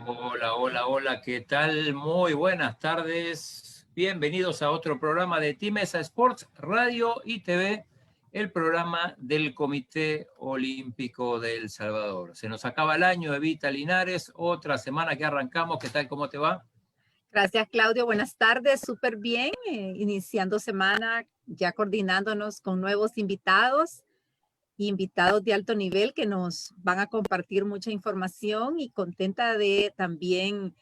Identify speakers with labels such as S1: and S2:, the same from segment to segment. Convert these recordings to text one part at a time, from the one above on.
S1: Hola, hola, hola, ¿qué tal? Muy buenas tardes. Bienvenidos a otro programa de Timesa Sports, Radio y TV, el programa del Comité Olímpico de El Salvador. Se nos acaba el año, Evita Linares, otra semana que arrancamos. ¿Qué tal? ¿Cómo te va?
S2: Gracias, Claudio. Buenas tardes. Súper bien. Iniciando semana, ya coordinándonos con nuevos invitados de alto nivel que nos van a compartir mucha información y contenta de también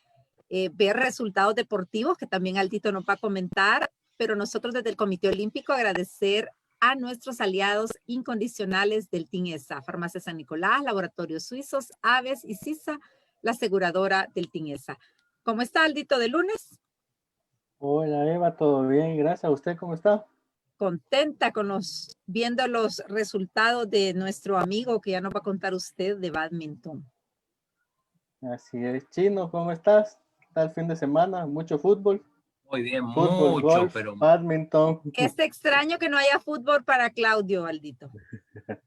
S2: ver resultados deportivos que también Aldito nos va a comentar. Pero nosotros desde el Comité Olímpico agradecer a nuestros aliados incondicionales del TINESA, Farmacia San Nicolás, Laboratorios Suizos, Aves y CISA, la aseguradora del TINESA. ¿Cómo está, Aldito, de lunes?
S3: Hola Eva, ¿todo bien? Gracias. ¿Usted cómo está?
S2: Contenta viendo los resultados de nuestro amigo que ya nos va a contar usted de badminton.
S3: Así es. Chino, ¿cómo estás? ¿Qué tal el fin de semana? ¿Mucho fútbol?
S1: Muy bien,
S3: Fútbol,
S1: mucho,
S3: golf,
S1: pero
S3: badminton.
S2: Es extraño que no haya fútbol para Claudio, Aldito.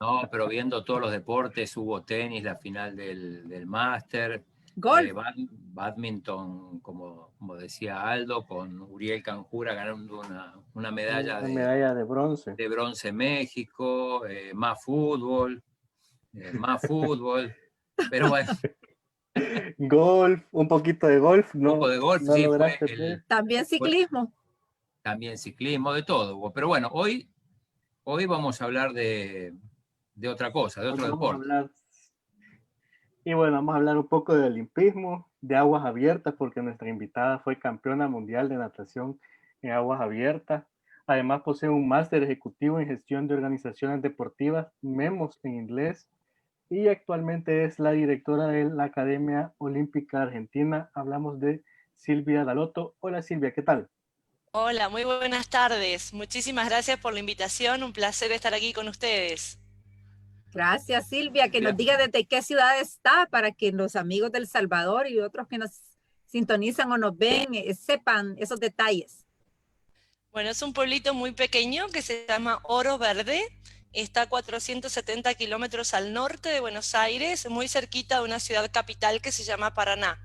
S1: no, pero viendo todos los deportes, hubo tenis, la final del Máster,
S2: Golf.
S1: badminton, como decía Aldo, con Uriel Canjura ganando una medalla
S3: Una medalla de bronce.
S1: de bronce México, más fútbol, pero bueno.
S3: Golf, un poquito de golf,
S1: Un poco de golf,
S3: no
S1: sí,
S3: lograste ver.
S2: También ciclismo.
S1: También ciclismo, de todo hubo. Pero bueno, hoy vamos a hablar de otra cosa, de otro
S3: Vamos a
S1: deporte.
S3: hablar. Y bueno, vamos a hablar un poco de olimpismo, de aguas abiertas, porque nuestra invitada fue campeona mundial de natación en aguas abiertas. Además posee un máster ejecutivo en gestión de organizaciones deportivas, MEMOS en inglés, y actualmente es la directora de la Academia Olímpica Argentina. Hablamos de Silvia Dalotto. Hola Silvia, ¿qué tal?
S4: Hola, muy buenas tardes. Muchísimas gracias por la invitación. Un placer estar aquí con ustedes.
S2: Gracias, Silvia, que nos diga desde qué ciudad está para que los amigos del Salvador y otros que nos sintonizan o nos ven sepan esos detalles.
S4: Bueno, es un pueblito muy pequeño que se llama Oro Verde. Está a 470 kilómetros al norte de Buenos Aires, muy cerquita de una ciudad capital que se llama Paraná.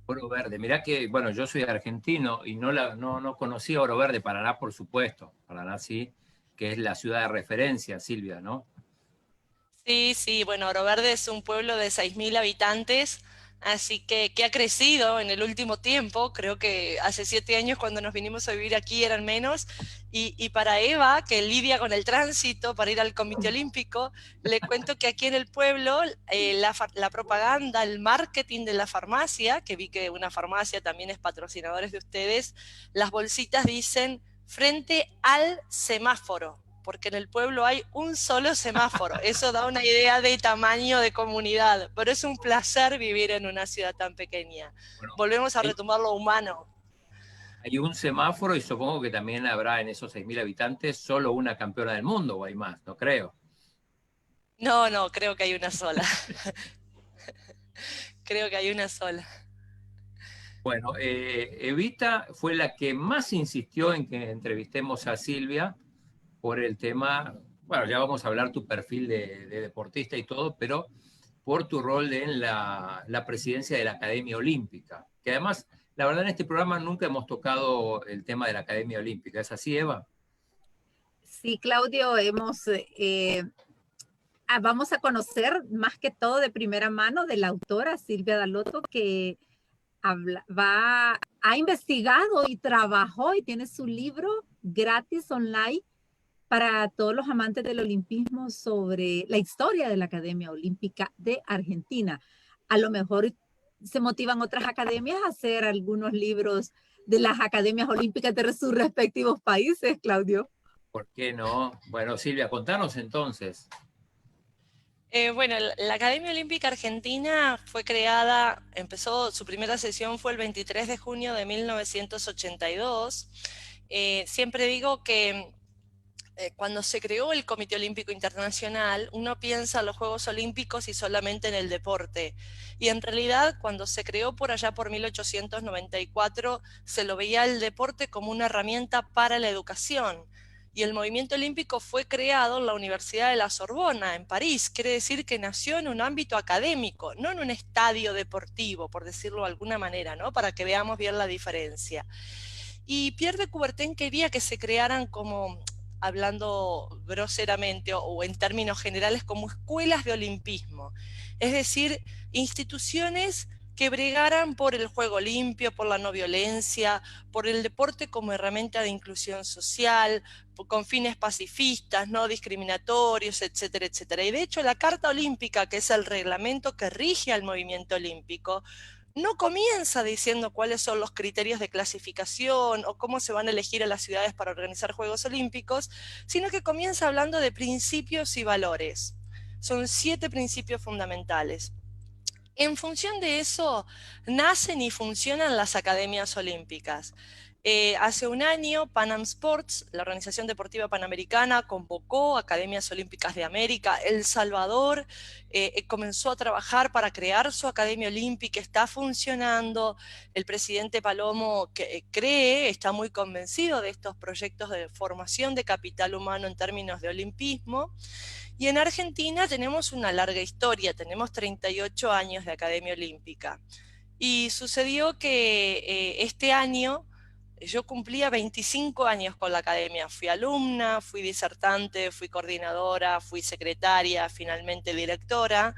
S1: Oro Verde, mirá que, bueno, yo soy argentino y no conocía Oro Verde, Paraná, por supuesto, Paraná sí, que es la ciudad de referencia, Silvia, ¿no?
S4: Sí, bueno, Oro Verde es un pueblo de 6.000 habitantes, así que ha crecido en el último tiempo. Creo que hace 7 años cuando nos vinimos a vivir aquí eran menos. Y para Eva, que lidia con el tránsito para ir al Comité Olímpico, le cuento que aquí en el pueblo la propaganda, el marketing de la farmacia, que vi que una farmacia también es patrocinadores de ustedes, las bolsitas dicen frente al semáforo, porque en el pueblo hay un solo semáforo. Eso da una idea de tamaño de comunidad, pero es un placer vivir en una ciudad tan pequeña.
S1: Bueno,
S4: Volvemos a retomar lo humano.
S1: hay un semáforo y supongo que también habrá en esos 6.000 habitantes solo una campeona del mundo o hay más, no creo.
S4: No, creo que hay una sola. Creo que hay una sola.
S1: Bueno, Evita fue la que más insistió en que entrevistemos a Silvia por el tema, bueno, ya vamos a hablar tu perfil de deportista y todo, pero por tu rol en la presidencia de la Academia Olímpica, que además, la verdad en este programa nunca hemos tocado el tema de la Academia Olímpica, ¿es así, Eva?
S2: Sí, Claudio, vamos a conocer más que todo de primera mano de la autora Silvia Dalotto, que ha investigado y trabajó y tiene su libro gratis online para todos los amantes del olimpismo sobre la historia de la Academia Olímpica de Argentina. A lo mejor se motivan otras academias a hacer algunos libros de las academias olímpicas de sus respectivos países, Claudio.
S1: ¿Por qué no? Bueno, Silvia, contanos entonces.
S4: Bueno, la Academia Olímpica Argentina fue creada, su primera sesión fue el 23 de junio de 1982. Siempre digo que cuando se creó el Comité Olímpico Internacional, uno piensa en los Juegos Olímpicos y solamente en el deporte. Y en realidad, cuando se creó por allá por 1894, se lo veía el deporte como una herramienta para la educación. y el movimiento olímpico fue creado en la Universidad de la Sorbona, en París. Quiere decir que nació en un ámbito académico, no en un estadio deportivo, por decirlo de alguna manera, ¿no? Para que veamos bien la diferencia. Y Pierre de Coubertin quería que se crearan como, hablando groseramente o en términos generales, como escuelas de olimpismo. Es decir, instituciones que bregaran por el juego limpio, por la no violencia, por el deporte como herramienta de inclusión social, con fines pacifistas, no discriminatorios, etcétera, etcétera. Y de hecho la Carta Olímpica, que es el reglamento que rige al movimiento olímpico, no comienza diciendo cuáles son los criterios de clasificación o cómo se van a elegir a las ciudades para organizar Juegos Olímpicos, sino que comienza hablando de principios y valores. Son 7 principios fundamentales. En función de eso, nacen y funcionan las academias olímpicas. Hace un año, Pan Am Sports, la Organización Deportiva Panamericana, convocó Academias Olímpicas de América. El Salvador comenzó a trabajar para crear su Academia Olímpica, está funcionando. El presidente Palomo está muy convencido de estos proyectos de formación de capital humano en términos de olimpismo. Y en Argentina tenemos una larga historia, tenemos 38 años de Academia Olímpica. Y sucedió que este año yo cumplía 25 años con la academia. Fui alumna, fui disertante, fui coordinadora, fui secretaria, finalmente directora.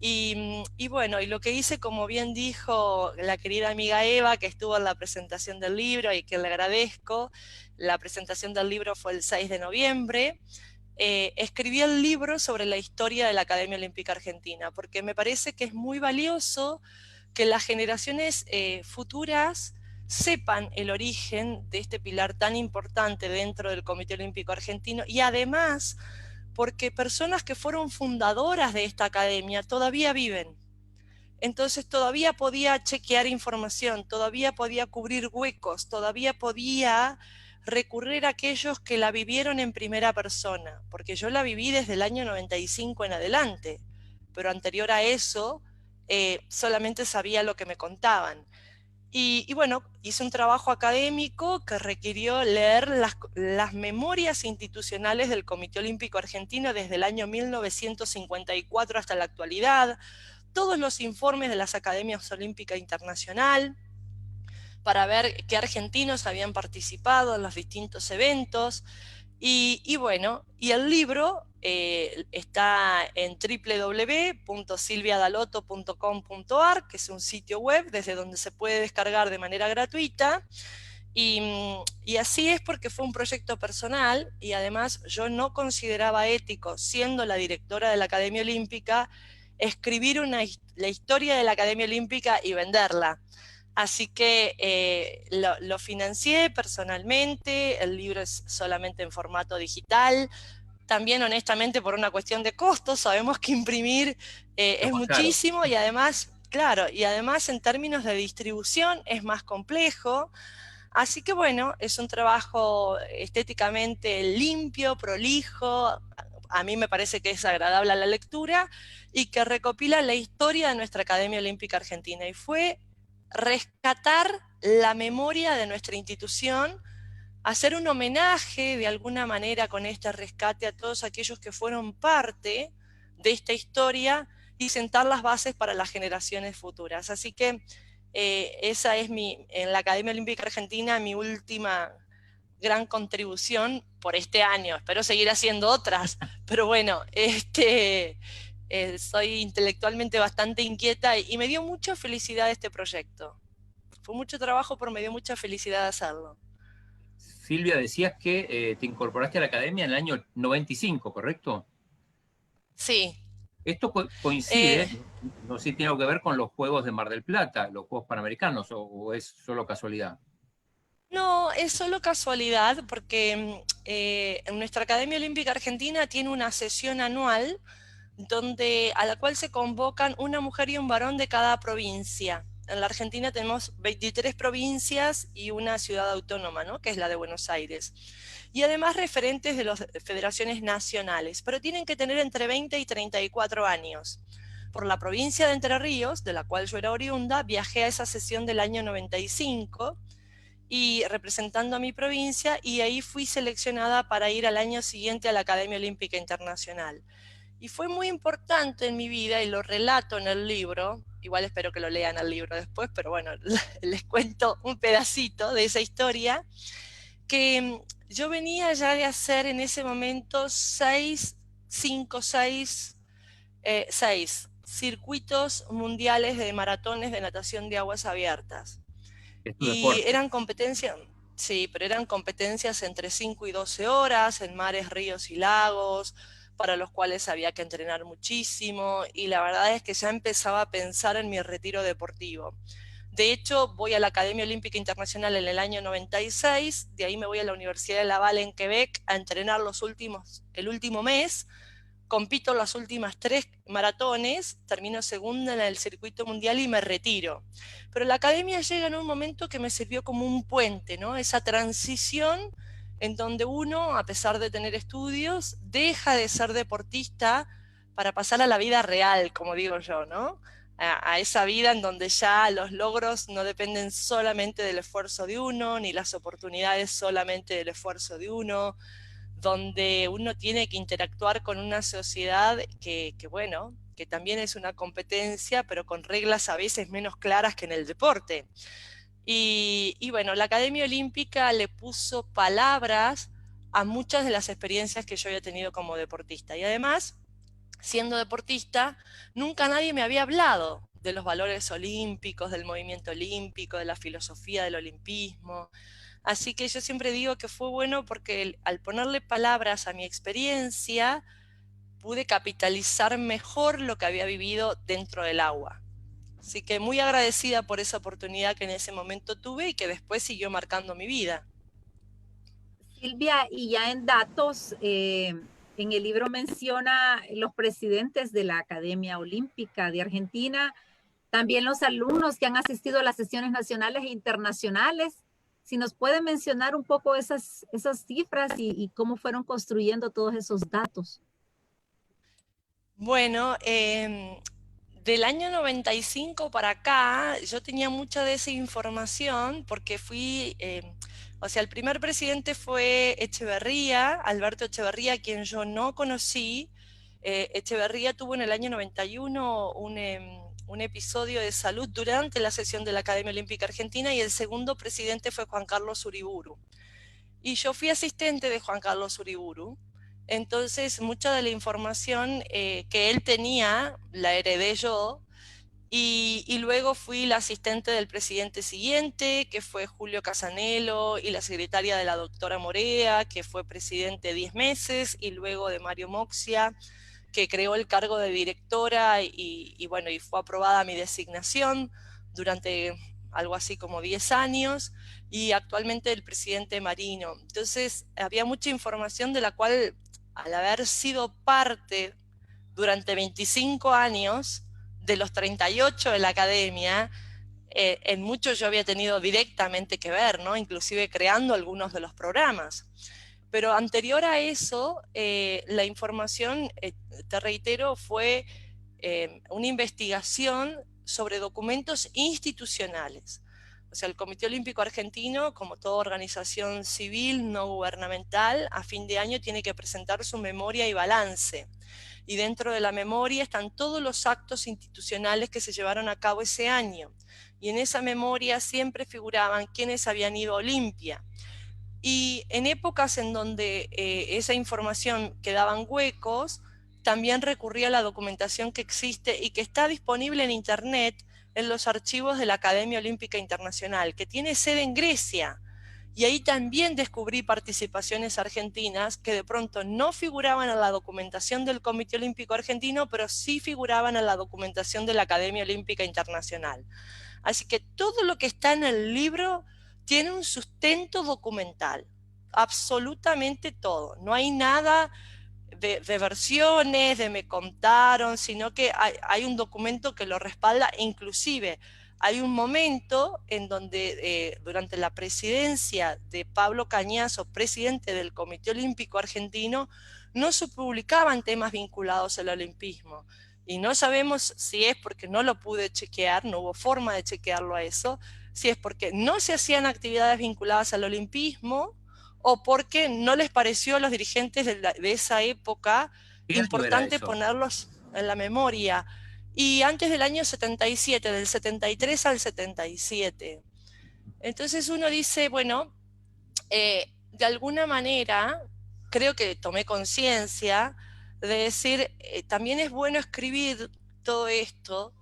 S4: Y bueno, y lo que hice, como bien dijo la querida amiga Eva, que estuvo en la presentación del libro y que le agradezco, la presentación del libro fue el 6 de noviembre, escribí el libro sobre la historia de la Academia Olímpica Argentina, porque me parece que es muy valioso que las generaciones futuras sepan el origen de este pilar tan importante dentro del Comité Olímpico Argentino, y además porque personas que fueron fundadoras de esta academia todavía viven. Entonces todavía podía chequear información, todavía podía cubrir huecos, todavía podía recurrir a aquellos que la vivieron en primera persona, porque yo la viví desde el año 95 en adelante, pero anterior a eso solamente sabía lo que me contaban. Y bueno, hice un trabajo académico que requirió leer las memorias institucionales del Comité Olímpico Argentino desde el año 1954 hasta la actualidad, todos los informes de las Academias Olímpicas Internacional, para ver qué argentinos habían participado en los distintos eventos. Y bueno, y el libro está en www.silviadaloto.com.ar, que es un sitio web desde donde se puede descargar de manera gratuita. Y así es porque fue un proyecto personal, y además yo no consideraba ético, siendo la directora de la Academia Olímpica, escribir la historia de la Academia Olímpica y venderla. Así que lo financié personalmente, el libro es solamente en formato digital. También, honestamente, por una cuestión de costos, sabemos que imprimir es muchísimo, y además, claro, y además en términos de distribución es más complejo. Así que bueno, es un trabajo estéticamente limpio, prolijo, a mí me parece que es agradable a la lectura, y que recopila la historia de nuestra Academia Olímpica Argentina. Y fue rescatar la memoria de nuestra institución, hacer un homenaje de alguna manera con este rescate a todos aquellos que fueron parte de esta historia y sentar las bases para las generaciones futuras. Así que esa es en la Academia Olímpica Argentina, mi última gran contribución por este año. Espero seguir haciendo otras, pero bueno, soy intelectualmente bastante inquieta y me dio mucha felicidad este proyecto. Fue mucho trabajo, pero me dio mucha felicidad hacerlo.
S1: Silvia, decías que te incorporaste a la academia en el año 95, ¿correcto?
S4: Sí.
S1: Esto coincide, no sé si tiene algo que ver con los Juegos de Mar del Plata, los Juegos Panamericanos, o es solo casualidad.
S4: No, es solo casualidad, porque en nuestra Academia Olímpica Argentina tiene una sesión anual a la cual se convocan una mujer y un varón de cada provincia. En la Argentina tenemos 23 provincias y una ciudad autónoma, ¿no?, que es la de Buenos Aires. Y además referentes de las federaciones nacionales, pero tienen que tener entre 20 y 34 años. Por la provincia de Entre Ríos, de la cual yo era oriunda, viajé a esa sesión del año 95, y representando a mi provincia, y ahí fui seleccionada para ir al año siguiente a la Academia Olímpica Internacional. Y fue muy importante en mi vida, y lo relato en el libro, igual espero que lo lean el libro después, pero bueno, les cuento un pedacito de esa historia, que yo venía ya de hacer en ese momento 6 circuitos mundiales de maratones de natación de aguas abiertas.
S1: Es tu
S4: Y
S1: deporte.
S4: eran competencias, sí, pero eran competencias entre 5 y 12 horas en mares, ríos y lagos, para los cuales había que entrenar muchísimo, y la verdad es que ya empezaba a pensar en mi retiro deportivo. De hecho, voy a la Academia Olímpica Internacional en el año 96, de ahí me voy a la Universidad de Laval en Quebec a entrenar el último mes, compito las últimas 3 maratones, termino segunda en el circuito mundial y me retiro. Pero la academia llega en un momento que me sirvió como un puente, ¿no? Esa transición en donde uno, a pesar de tener estudios, deja de ser deportista para pasar a la vida real, como digo yo, ¿no? A esa vida en donde ya los logros no dependen solamente del esfuerzo de uno, ni las oportunidades solamente del esfuerzo de uno, donde uno tiene que interactuar con una sociedad bueno, que también es una competencia, pero con reglas a veces menos claras que en el deporte. Y bueno, la Academia Olímpica le puso palabras a muchas de las experiencias que yo había tenido como deportista. Y además, siendo deportista, nunca nadie me había hablado de los valores olímpicos, del movimiento olímpico, de la filosofía del olimpismo. Así que yo siempre digo que fue bueno porque al ponerle palabras a mi experiencia, pude capitalizar mejor lo que había vivido dentro del agua. Así que muy agradecida por esa oportunidad que en ese momento tuve y que después siguió marcando mi vida.
S2: Silvia, y ya en datos, en el libro menciona los presidentes de la Academia Olímpica de Argentina, también los alumnos que han asistido a las sesiones nacionales e internacionales. Si nos puede mencionar un poco esas cifras y cómo fueron construyendo todos esos datos.
S4: Bueno, del año 95 para acá, yo tenía mucha de esa información porque o sea, el primer presidente fue Echeverría, Alberto Echeverría, quien yo no conocí. Echeverría tuvo en el año 91 un episodio de salud durante la sesión de la Academia Olímpica Argentina, y el segundo presidente fue Juan Carlos Uriburu. Y yo fui asistente de Juan Carlos Uriburu. Entonces, mucha de la información que él tenía la heredé yo, y luego fui la asistente del presidente siguiente, que fue Julio Casanello, y la secretaria de la doctora Morea, que fue presidente 10 meses, y luego de Mario Moxia, que creó el cargo de directora, y bueno, y fue aprobada mi designación durante algo así como 10 años, y actualmente el presidente Marino. Entonces, había mucha información de la cual, al haber sido parte durante 25 años de los 38 de la academia, en muchos yo había tenido directamente que ver, ¿no? Inclusive creando algunos de los programas. Pero anterior a eso, la información, te reitero, fue una investigación sobre documentos institucionales. O sea, el Comité Olímpico Argentino, como toda organización civil no gubernamental, a fin de año tiene que presentar su memoria y balance. Y dentro de la memoria están todos los actos institucionales que se llevaron a cabo ese año. Y en esa memoria siempre figuraban quienes habían ido a Olimpia. Y en épocas en donde esa información quedaban huecos, también recurría a la documentación que existe y que está disponible en Internet en los archivos de la Academia Olímpica Internacional, que tiene sede en Grecia. Y ahí también descubrí participaciones argentinas que de pronto no figuraban en la documentación del Comité Olímpico Argentino, pero sí figuraban en la documentación de la Academia Olímpica Internacional. Así que todo lo que está en el libro tiene un sustento documental, absolutamente todo. No hay nada de versiones, de me contaron, sino que hay un documento que lo respalda. Inclusive hay un momento en donde durante la presidencia de Pablo Cañazo, presidente del Comité Olímpico Argentino, no se publicaban temas vinculados al olimpismo. Y no sabemos si es porque no lo pude chequear, no hubo forma de chequearlo a eso, si es porque no se hacían actividades vinculadas al olimpismo o porque no les pareció a los dirigentes de esa época
S1: ¿Qué año era
S4: importante
S1: eso?
S4: ponerlos en la memoria. Y antes del año 77, del 73 al 77. Entonces uno dice, bueno, de alguna manera, creo que tomé conciencia de decir, también es bueno escribir todo esto,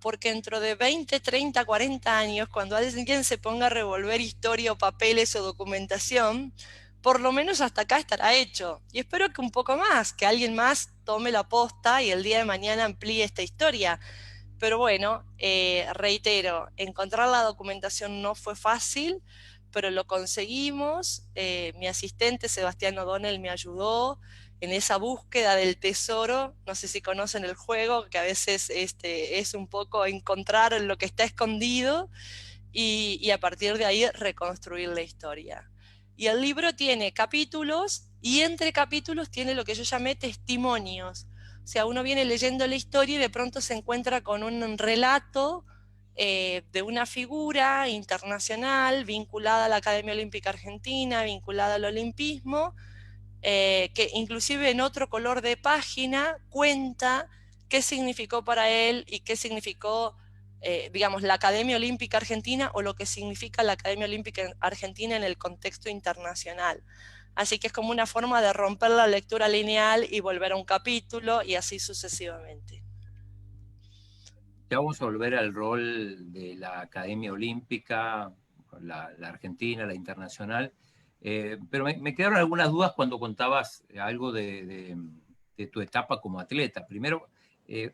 S4: porque dentro de 20, 30, 40 años, cuando alguien se ponga a revolver historia o papeles o documentación, por lo menos hasta acá estará hecho. Y espero que un poco más, que alguien más tome la posta y el día de mañana amplíe esta historia. Pero bueno, reitero, encontrar la documentación no fue fácil, pero lo conseguimos. Mi asistente Sebastián O'Donnell me ayudó en esa búsqueda del tesoro. No sé si conocen el juego, que a veces es un poco encontrar lo que está escondido y a partir de ahí reconstruir la historia. Y el libro tiene capítulos y entre capítulos tiene lo que yo llamé testimonios. O sea, uno viene leyendo la historia y de pronto se encuentra con un relato de una figura internacional vinculada a la Academia Olímpica Argentina, vinculada al olimpismo, que inclusive en otro color de página cuenta qué significó para él y qué significó, digamos, la Academia Olímpica Argentina o lo que significa la Academia Olímpica Argentina en el contexto internacional. Así que es como una forma de romper la lectura lineal y volver a un capítulo y así sucesivamente.
S1: Ya vamos a volver al rol de la Academia Olímpica, la Argentina, la internacional, pero me quedaron algunas dudas cuando contabas algo de tu etapa como atleta. Primero,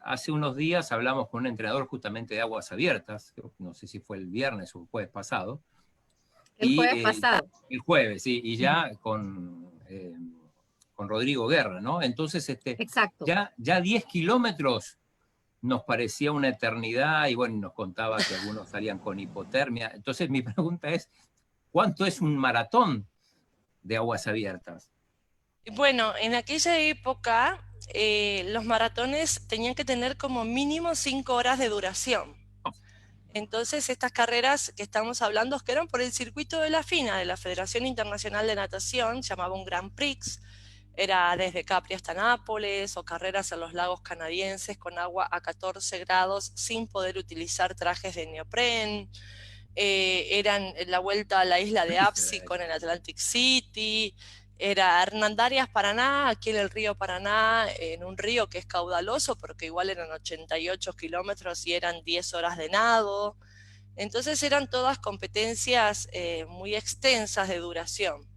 S1: hace unos días hablamos con un entrenador justamente de aguas abiertas, no sé si fue el viernes o el jueves pasado.
S2: El jueves pasado.
S1: El jueves, sí, y ya con Rodrigo Guerra, ¿no? Entonces,
S2: Exacto.
S1: ya 10 kilómetros nos parecía una eternidad y bueno, nos contaba que algunos salían con hipotermia. Entonces mi pregunta es, ¿cuánto es un maratón de aguas abiertas?
S4: Bueno, en aquella época los maratones tenían que tener como mínimo 5 horas de duración. Entonces estas carreras que estamos hablando que eran por el circuito de la FINA, de la Federación Internacional de Natación, llamaba un Grand Prix, era desde Capri hasta Nápoles, o carreras en los lagos canadienses con agua a 14 grados sin poder utilizar trajes de neopren, eran la vuelta a la isla de Ápsico en el Atlantic City, era Hernandarias, Paraná, aquí en el río Paraná, en un río que es caudaloso, porque igual eran 88 kilómetros y eran 10 horas de nado. Entonces eran todas competencias muy extensas de duración.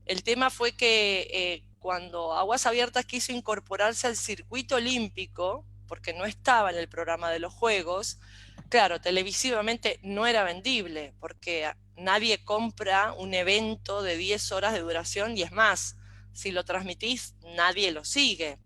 S4: El tema fue que cuando Aguas Abiertas quiso incorporarse al circuito olímpico, porque no estaba en el programa de los Juegos, claro, televisivamente no era vendible, porque nadie compra un evento de 10 horas de duración y es más, si lo transmitís, nadie lo sigue.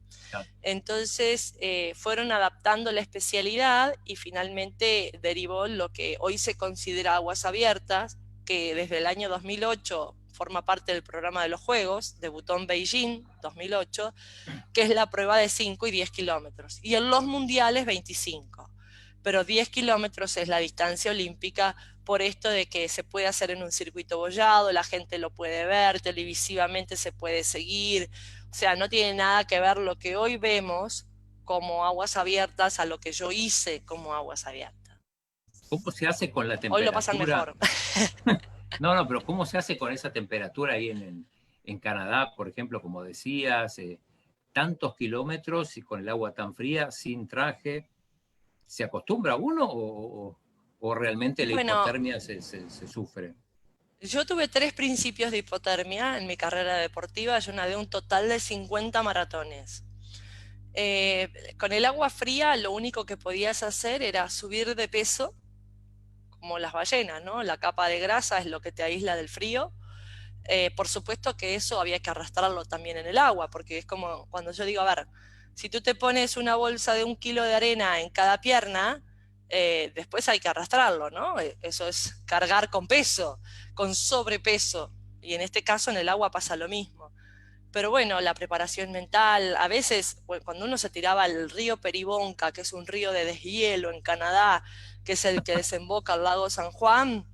S4: Entonces fueron adaptando la especialidad y finalmente derivó lo que hoy se considera Aguas Abiertas, que desde el año 2008 forma parte del programa de los Juegos, debutó en Beijing 2008, que es la prueba de 5 y 10 kilómetros, y en los mundiales 25. Pero 10 kilómetros es la distancia olímpica por esto de que se puede hacer en un circuito bollado, la gente lo puede ver, televisivamente se puede seguir, o sea, no tiene nada que ver lo que hoy vemos como Aguas Abiertas a lo que yo hice como Aguas Abiertas.
S1: ¿Cómo se hace con la temperatura?
S4: Hoy lo pasan mejor.
S1: No, pero ¿cómo se hace con esa temperatura ahí en Canadá, por ejemplo, como decías, tantos kilómetros y con el agua tan fría, sin traje? ¿Se acostumbra uno o realmente la hipotermia se sufre?
S4: Yo tuve 3 principios de hipotermia en mi carrera deportiva. Yo nadé un total de 50 maratones. Con el agua fría lo único que podías hacer era subir de peso, como las ballenas, ¿no? La capa de grasa es lo que te aísla del frío. Por supuesto que eso había que arrastrarlo también en el agua, porque es como cuando yo digo, a ver, si tú te pones una bolsa de 1 kilo de arena en cada pierna, después hay que arrastrarlo, ¿no? Eso es cargar con peso, con sobrepeso, y en este caso en el agua pasa lo mismo. Pero bueno, la preparación mental, a veces cuando uno se tiraba al río Peribonka, que es un río de deshielo en Canadá, que es el que desemboca al lago San Juan,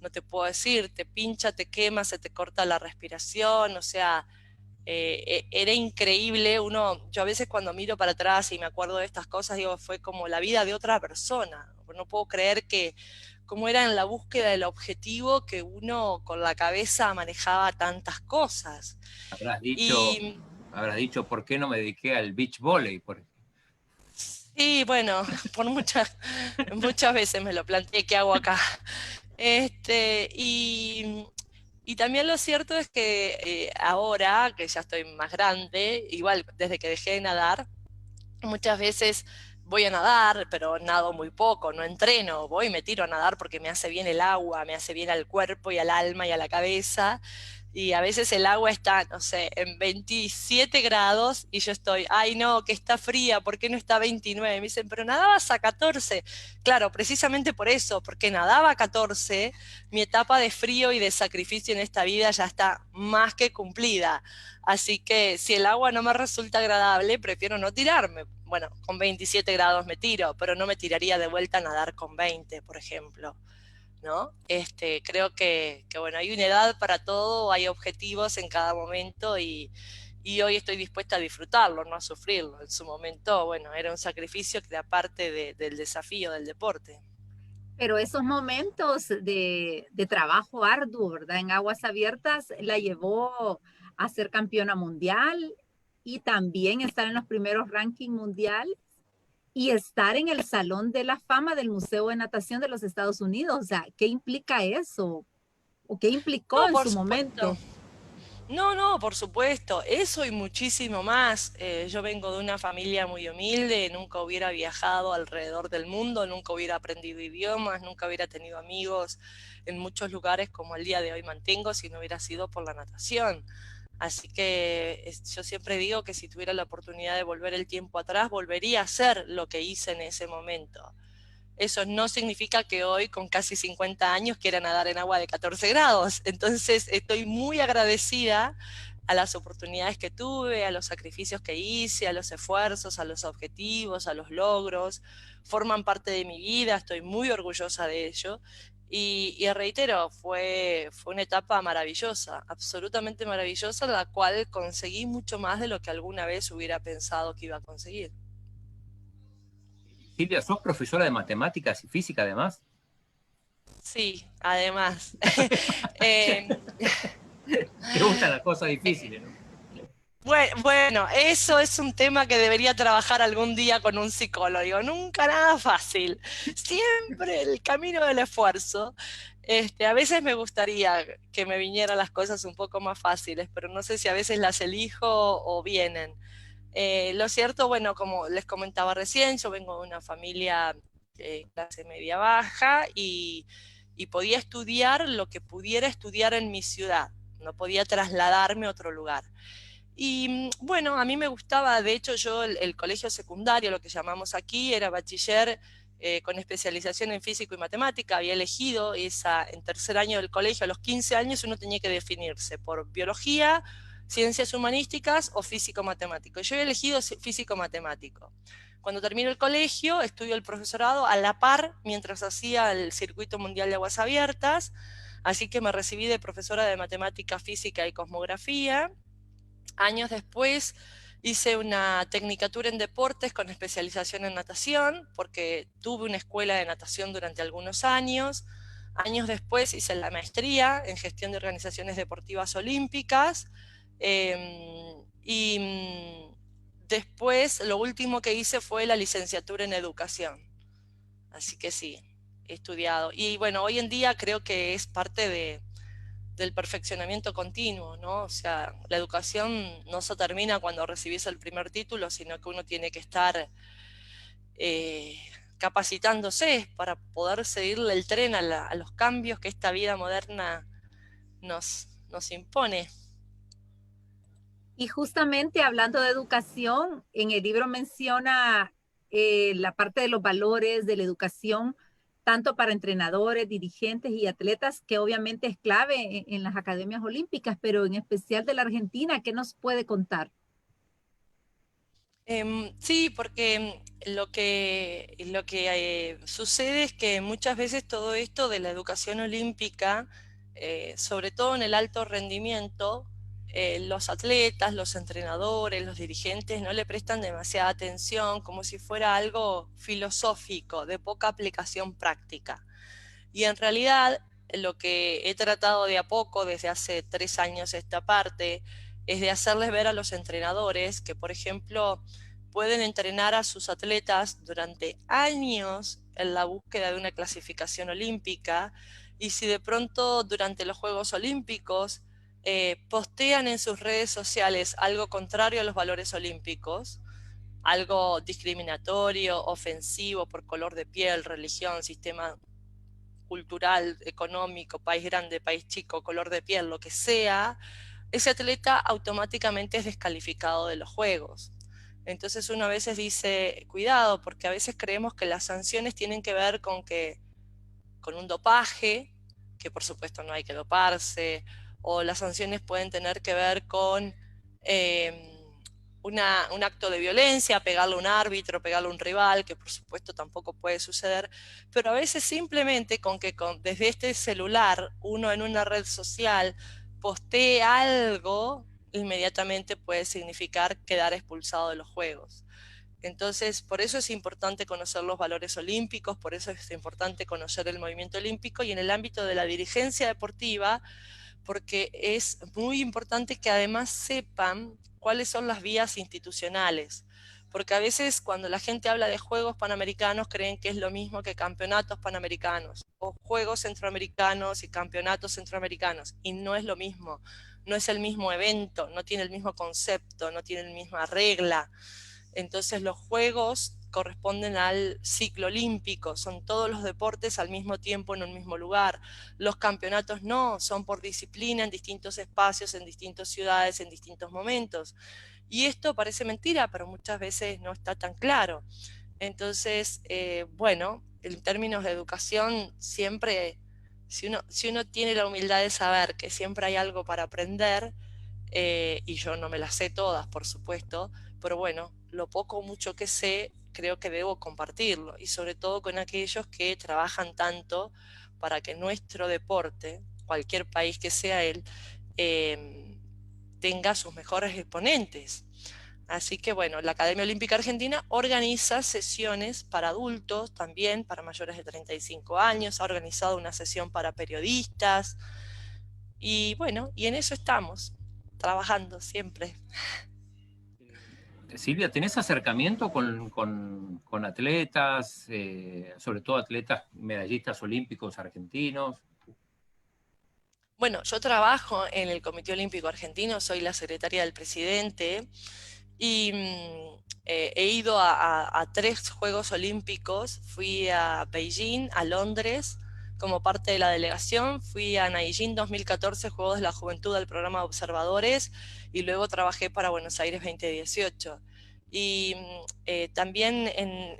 S4: no te puedo decir, te pincha, te quema, se te corta la respiración, o sea, era increíble. Yo a veces cuando miro para atrás y me acuerdo de estas cosas, digo, fue como la vida de otra persona. No puedo creer que cómo era en la búsqueda del objetivo que uno con la cabeza manejaba tantas cosas.
S1: Habrás dicho,
S4: Y
S1: habrás dicho, ¿por qué no me dediqué al beach volley?
S4: sí, bueno, muchas veces me lo planteé, ¿qué hago acá? Este, y también lo cierto es que ahora, que ya estoy más grande, igual desde que dejé de nadar, muchas veces voy a nadar, pero nado muy poco, no entreno, voy y me tiro a nadar porque me hace bien el agua, me hace bien al cuerpo y al alma y a la cabeza. Y a veces el agua está, no sé, en 27 grados y yo estoy, ay no, que está fría, ¿por qué no está a 29? Me dicen, pero nadabas a 14. Claro, precisamente por eso, porque nadaba a 14, mi etapa de frío y de sacrificio en esta vida ya está más que cumplida. Así que si el agua no me resulta agradable, prefiero no tirarme. Bueno, con 27 grados me tiro, pero no me tiraría de vuelta a nadar con 20, por ejemplo, ¿no? Creo que bueno, hay una edad para todo, hay objetivos en cada momento y hoy estoy dispuesta a disfrutarlo, no a sufrirlo. En su momento, bueno, era un sacrificio que era parte del desafío del deporte.
S2: Pero esos momentos de trabajo arduo, ¿verdad? En aguas abiertas la llevó a ser campeona mundial y también estar en los primeros rankings mundial y estar en el Salón de la Fama del Museo de Natación de los Estados Unidos. O sea, ¿qué implica eso? ¿O qué implicó
S4: No,
S2: en
S4: por
S2: su
S4: supuesto.
S2: momento?
S4: No, no, por supuesto, eso y muchísimo más. Yo vengo de una familia muy humilde, nunca hubiera viajado alrededor del mundo, nunca hubiera aprendido idiomas, nunca hubiera tenido amigos en muchos lugares como el día de hoy mantengo si no hubiera sido por la natación. Así que yo siempre digo que si tuviera la oportunidad de volver el tiempo atrás, volvería a hacer lo que hice en ese momento. Eso no significa que hoy, con casi 50 años, quiera nadar en agua de 14 grados. Entonces, estoy muy agradecida a las oportunidades que tuve, a los sacrificios que hice, a los esfuerzos, a los objetivos, a los logros. Forman parte de mi vida, estoy muy orgullosa de ello. Y reitero, fue una etapa maravillosa, absolutamente maravillosa, la cual conseguí mucho más de lo que alguna vez hubiera pensado que iba a conseguir.
S1: Silvia, ¿sos profesora de matemáticas y física además?
S4: Sí, además. Eh,
S1: Te gustan las cosas difíciles, ¿no?
S4: bueno, eso es un tema que debería trabajar algún día con un psicólogo. Nunca nada fácil. Siempre el camino del esfuerzo. A veces me gustaría que me vinieran las cosas un poco más fáciles, pero no sé si a veces las elijo o vienen. Lo cierto, bueno, como les comentaba recién, yo vengo de una familia clase media baja y podía estudiar lo que pudiera estudiar en mi ciudad. No podía trasladarme a otro lugar. Y bueno, a mí me gustaba, de hecho yo el colegio secundario, lo que llamamos aquí, era bachiller con especialización en físico y matemática, había elegido esa en tercer año del colegio, a los 15 años uno tenía que definirse por biología, ciencias humanísticas o físico-matemático. Yo he elegido físico-matemático. Cuando termino el colegio, estudio el profesorado a la par mientras hacía el circuito mundial de aguas abiertas, así que me recibí de profesora de matemática, física y cosmografía. Años después hice una tecnicatura en deportes con especialización en natación, porque tuve una escuela de natación durante algunos años. Años después hice la maestría en gestión de organizaciones deportivas olímpicas. Y después lo último que hice fue la licenciatura en educación. Así que sí, he estudiado. Y bueno, hoy en día creo que es parte del perfeccionamiento continuo, ¿no? O sea, la educación no se termina cuando recibís el primer título, sino que uno tiene que estar eh, capacitándose para poder seguirle el tren a los cambios que esta vida moderna nos impone.
S2: Y justamente hablando de educación, en el libro menciona la parte de los valores, de la educación, tanto para entrenadores, dirigentes y atletas, que obviamente es clave en las academias olímpicas, pero en especial de la Argentina. ¿Qué nos puede contar?
S4: Sí, porque lo que sucede es que muchas veces todo esto de la educación olímpica, sobre todo en el alto rendimiento, los atletas, los entrenadores, los dirigentes no le prestan demasiada atención, como si fuera algo filosófico, de poca aplicación práctica. Y en realidad lo que he tratado de a poco desde hace 3 años esta parte es de hacerles ver a los entrenadores que, por ejemplo, pueden entrenar a sus atletas durante años en la búsqueda de una clasificación olímpica, y si de pronto durante los Juegos Olímpicos postean en sus redes sociales algo contrario a los valores olímpicos, algo discriminatorio, ofensivo por color de piel, religión, sistema cultural, económico, país grande, país chico, color de piel, lo que sea, ese atleta automáticamente es descalificado de los Juegos. Entonces uno a veces dice, cuidado, porque a veces creemos que las sanciones tienen que ver con un dopaje, que por supuesto no hay que doparse, o las sanciones pueden tener que ver con un acto de violencia, pegarle a un árbitro, pegarle a un rival, que por supuesto tampoco puede suceder, pero a veces simplemente con que desde este celular uno en una red social postee algo, inmediatamente puede significar quedar expulsado de los Juegos. Entonces, por eso es importante conocer los valores olímpicos, por eso es importante conocer el movimiento olímpico, y en el ámbito de la dirigencia deportiva, porque es muy importante que además sepan cuáles son las vías institucionales, porque a veces cuando la gente habla de Juegos Panamericanos creen que es lo mismo que campeonatos panamericanos, o Juegos Centroamericanos y campeonatos centroamericanos, y no es lo mismo, no es el mismo evento, no tiene el mismo concepto, no tiene la misma regla. Entonces los Juegos corresponden al ciclo olímpico, son todos los deportes al mismo tiempo en un mismo lugar. Los campeonatos no, son por disciplina en distintos espacios, en distintas ciudades, en distintos momentos. Y esto parece mentira, pero muchas veces no está tan claro. Entonces, bueno, en términos de educación, siempre, si uno tiene la humildad de saber que siempre hay algo para aprender, y yo no me las sé todas, por supuesto, pero bueno, lo poco o mucho que sé, creo que debo compartirlo, y sobre todo con aquellos que trabajan tanto para que nuestro deporte, cualquier país que sea él, tenga sus mejores exponentes. Así que bueno, la Academia Olímpica Argentina organiza sesiones para adultos, también para mayores de 35 años, ha organizado una sesión para periodistas, y bueno, y en eso estamos, trabajando siempre.
S1: Silvia, ¿tenés acercamiento con atletas, sobre todo atletas medallistas olímpicos argentinos?
S4: Bueno, yo trabajo en el Comité Olímpico Argentino, soy la secretaria del presidente, y he ido a 3 Juegos Olímpicos. Fui a Beijing, a Londres, como parte de la delegación, fui a Nanjing 2014, Juegos de la Juventud del programa de observadores, y luego trabajé para Buenos Aires 2018. Y también en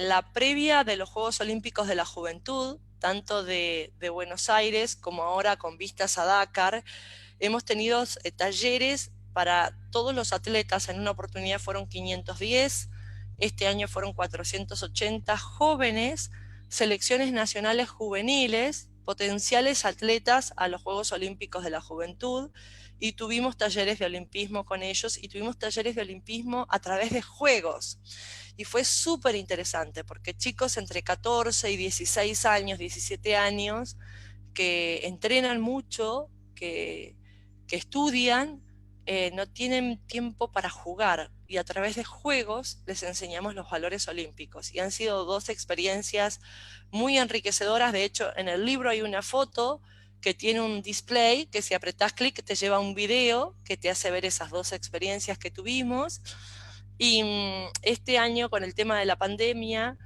S4: la previa de los Juegos Olímpicos de la Juventud, tanto de Buenos Aires como ahora con vistas a Dakar, hemos tenido talleres para todos los atletas. En una oportunidad fueron 510, este año fueron 480 jóvenes, selecciones nacionales juveniles, potenciales atletas a los Juegos Olímpicos de la Juventud, y tuvimos talleres de olimpismo con ellos, y tuvimos talleres de olimpismo a través de juegos. Y fue súper interesante, porque chicos entre 14 y 16 años, 17 años, que entrenan mucho, que estudian, no tienen tiempo para jugar, y a través de juegos les enseñamos los valores olímpicos, y han sido 2 experiencias muy enriquecedoras. De hecho, en el libro hay una foto que tiene un display que, si apretás clic, te lleva a un video que te hace ver esas 2 experiencias que tuvimos. Y este año, con el tema de la pandemia,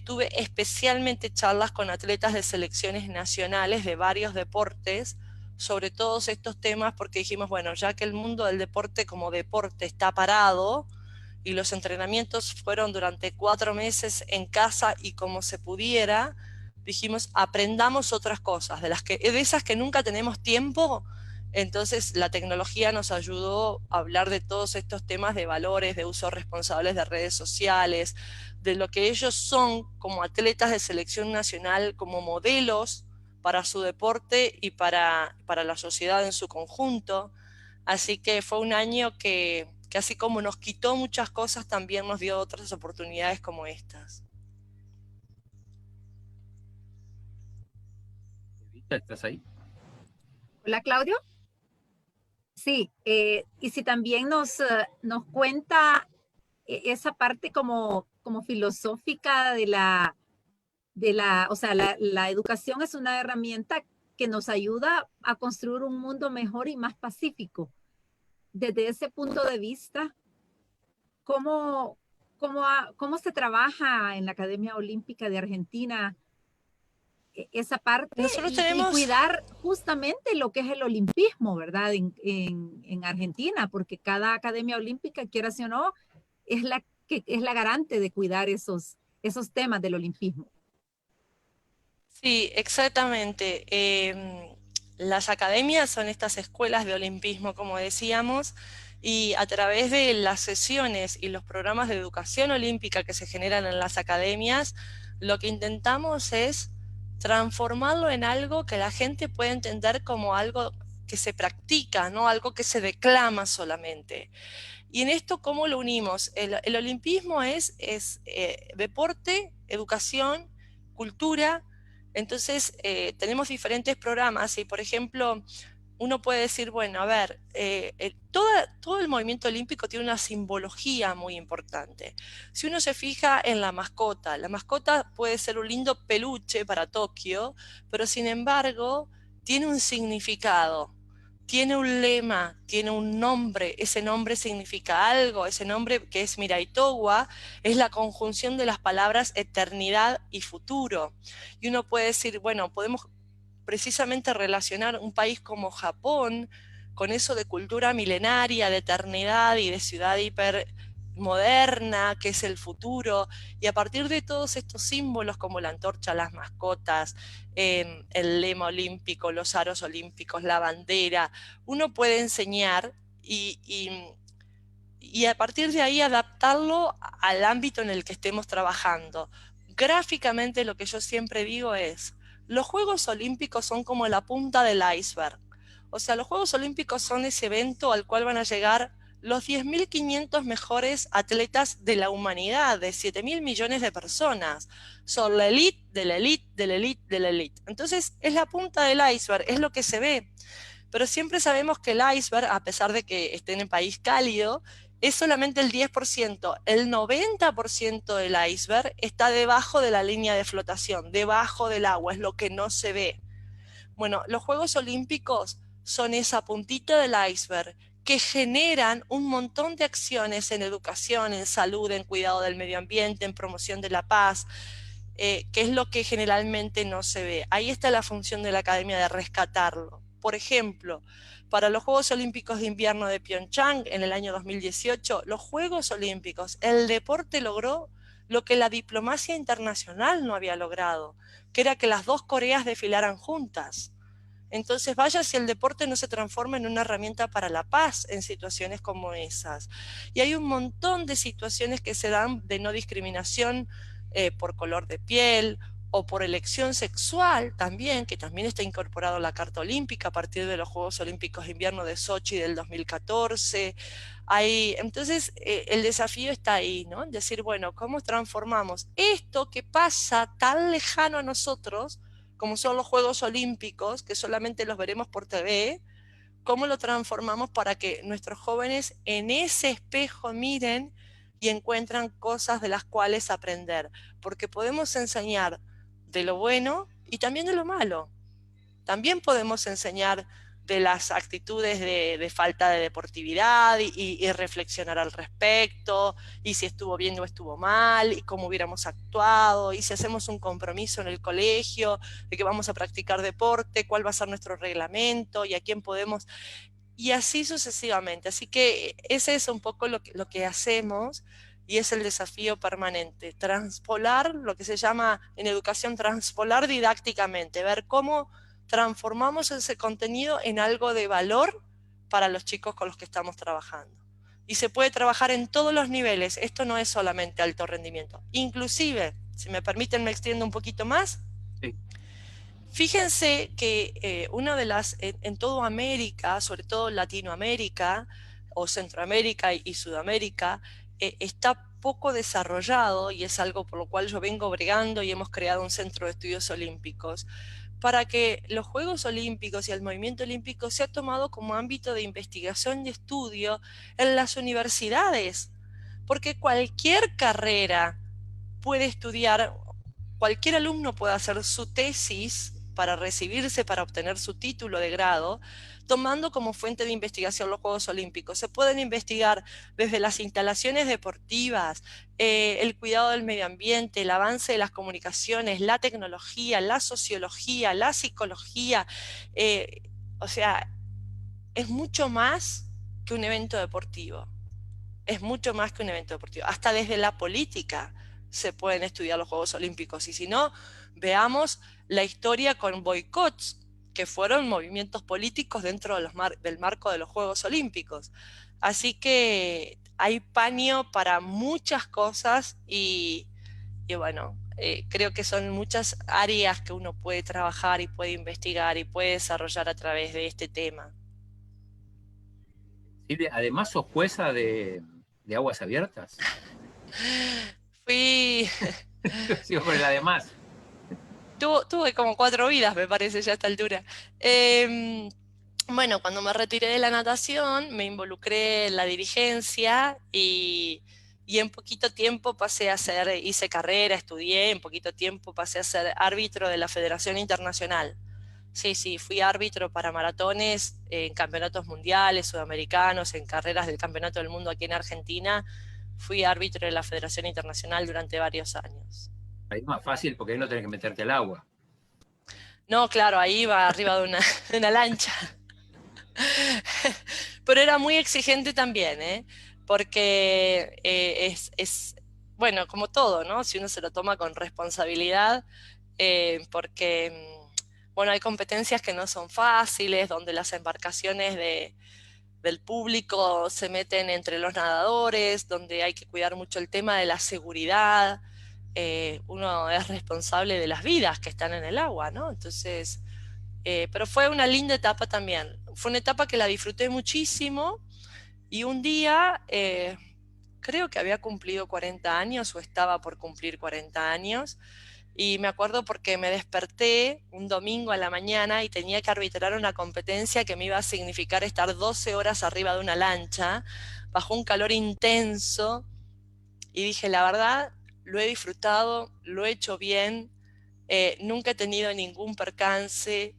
S4: tuve especialmente charlas con atletas de selecciones nacionales de varios deportes sobre todos estos temas, porque dijimos, bueno, ya que el mundo del deporte como deporte está parado y los entrenamientos fueron durante 4 meses en casa y como se pudiera, dijimos, aprendamos otras cosas, de esas que nunca tenemos tiempo. Entonces la tecnología nos ayudó a hablar de todos estos temas de valores, de uso responsables de redes sociales, de lo que ellos son como atletas de selección nacional, como modelos para su deporte y para la sociedad en su conjunto. Así que fue un año que así como nos quitó muchas cosas, también nos dio otras oportunidades como estas.
S1: Evita, ¿estás ahí?
S2: Hola, Claudio. Sí, y si también nos cuenta esa parte como filosófica o sea, la educación es una herramienta que nos ayuda a construir un mundo mejor y más pacífico. Desde ese punto de vista, ¿cómo, cómo se trabaja en la Academia Olímpica de Argentina esa parte
S4: Nosotros
S2: y
S4: tenemos...
S2: cuidar justamente lo que es el olimpismo, ¿verdad? En Argentina, porque cada Academia Olímpica, quieras o no, es la garante de cuidar esos temas del olimpismo.
S4: Sí, exactamente. Las academias son estas escuelas de olimpismo, como decíamos, y a través de las sesiones y los programas de educación olímpica que se generan en las academias, lo que intentamos es transformarlo en algo que la gente pueda entender como algo que se practica, no algo que se declama solamente. Y en esto, ¿cómo lo unimos? El olimpismo es deporte, educación, cultura. Entonces, tenemos diferentes programas y, por ejemplo, uno puede decir, bueno, a ver, todo el movimiento olímpico tiene una simbología muy importante. Si uno se fija en la mascota puede ser un lindo peluche para Tokio, pero sin embargo, tiene un significado. Tiene un lema, tiene un nombre, ese nombre significa algo, ese nombre que es Mirai Towa, es la conjunción de las palabras eternidad y futuro. Y uno puede decir, bueno, podemos precisamente relacionar un país como Japón con eso de cultura milenaria, de eternidad y de ciudad hipermoderna, que es el futuro, y a partir de todos estos símbolos como la antorcha, las mascotas, el lema olímpico, los aros olímpicos, la bandera, uno puede enseñar y a partir de ahí adaptarlo al ámbito en el que estemos trabajando. Gráficamente lo que yo siempre digo es, los Juegos Olímpicos son como la punta del iceberg. O sea, los Juegos Olímpicos son ese evento al cual van a llegar los 10.500 mejores atletas de la humanidad, de 7.000 millones de personas. Son la elite, de la elite, de la elite, de la elite. Entonces, es la punta del iceberg, es lo que se ve. Pero siempre sabemos que el iceberg, a pesar de que esté en un país cálido, es solamente el 10%. El 90% del iceberg está debajo de la línea de flotación, debajo del agua, es lo que no se ve. Bueno, los Juegos Olímpicos son esa puntita del iceberg que generan un montón de acciones en educación, en salud, en cuidado del medio ambiente, en promoción de la paz, que es lo que generalmente no se ve. Ahí está la función de la academia de rescatarlo. Por ejemplo, para los Juegos Olímpicos de Invierno de Pyeongchang en el año 2018, los Juegos Olímpicos, el deporte logró lo que la diplomacia internacional no había logrado, que era que las dos Coreas desfilaran juntas. Entonces, vaya si el deporte no se transforma en una herramienta para la paz en situaciones como esas. Y hay un montón de situaciones que se dan de no discriminación por color de piel o por elección sexual también, que también está incorporado a la Carta Olímpica a partir de los Juegos Olímpicos de Invierno de Sochi del 2014. Entonces, el desafío está ahí, ¿no? Decir, bueno, ¿cómo transformamos esto que pasa tan lejano a nosotros, como son los Juegos Olímpicos, que solamente los veremos por TV, cómo lo transformamos para que nuestros jóvenes en ese espejo miren y encuentran cosas de las cuales aprender? Porque podemos enseñar de lo bueno y también de lo malo. También podemos enseñar de las actitudes de falta de deportividad y reflexionar al respecto, y si estuvo bien o estuvo mal, y cómo hubiéramos actuado, y si hacemos un compromiso en el colegio de que vamos a practicar deporte, cuál va a ser nuestro reglamento y a quién podemos, y así sucesivamente. Así que ese es un poco lo que hacemos. y es el desafío permanente, transpolar lo que se llama en educación transpolar didácticamente, ver cómo transformamos ese contenido en algo de valor para los chicos con los que estamos trabajando. Y se puede trabajar en todos los niveles, esto no es solamente alto rendimiento. Inclusive, si me permiten me extiendo un poquito más.
S1: Sí.
S4: Fíjense que una de las, en toda América, sobre todo Latinoamérica o Centroamérica y Sudamérica, está poco desarrollado, y es algo por lo cual yo vengo bregando y hemos creado un centro de estudios olímpicos, para que los Juegos Olímpicos y el movimiento olímpico sea tomado como ámbito de investigación y estudio en las universidades, porque cualquier carrera puede estudiar, cualquier alumno puede hacer su tesis para recibirse, para obtener su título de grado, tomando como fuente de investigación los Juegos Olímpicos. Se pueden investigar desde las instalaciones deportivas, el cuidado del medio ambiente, el avance de las comunicaciones, la tecnología, la sociología, la psicología. O sea, es mucho más que un evento deportivo. Es mucho más que un evento deportivo. Hasta desde la política se pueden estudiar los Juegos Olímpicos. Y si no, veamos la historia con boicots, que fueron movimientos políticos dentro de del marco de los Juegos Olímpicos. Así que hay paño para muchas cosas y bueno, creo que son muchas áreas que uno puede trabajar y puede investigar y puede desarrollar a través de este tema.
S1: Silvia, además sos jueza de aguas abiertas.
S4: Fui...
S1: Sí, por el además.
S4: Tuve como 4 vidas, me parece, ya a esta altura. Bueno, cuando me retiré de la natación, me involucré en la dirigencia y en poquito tiempo hice carrera, estudié, en poquito tiempo pasé a ser árbitro de la Federación Internacional. Sí, fui árbitro para maratones en campeonatos mundiales, sudamericanos, en carreras del Campeonato del Mundo aquí en Argentina. Fui árbitro de la Federación Internacional durante varios años.
S1: Ahí es más fácil porque ahí no tenés que meterte al agua.
S4: No, claro, ahí iba arriba de una lancha. Pero era muy exigente también, ¿eh? Porque bueno, como todo, ¿no? Si uno se lo toma con responsabilidad, porque, bueno, hay competencias que no son fáciles, donde las embarcaciones del público se meten entre los nadadores, donde hay que cuidar mucho el tema de la seguridad. Uno es responsable de las vidas que están en el agua, ¿no? Entonces, pero fue una linda etapa también. Fue una etapa que la disfruté muchísimo y un día, creo que había cumplido 40 años o estaba por cumplir 40 años, y me acuerdo porque me desperté un domingo a la mañana y tenía que arbitrar una competencia que me iba a significar estar 12 horas arriba de una lancha, bajo un calor intenso, y dije, la verdad, lo he disfrutado, lo he hecho bien, nunca he tenido ningún percance,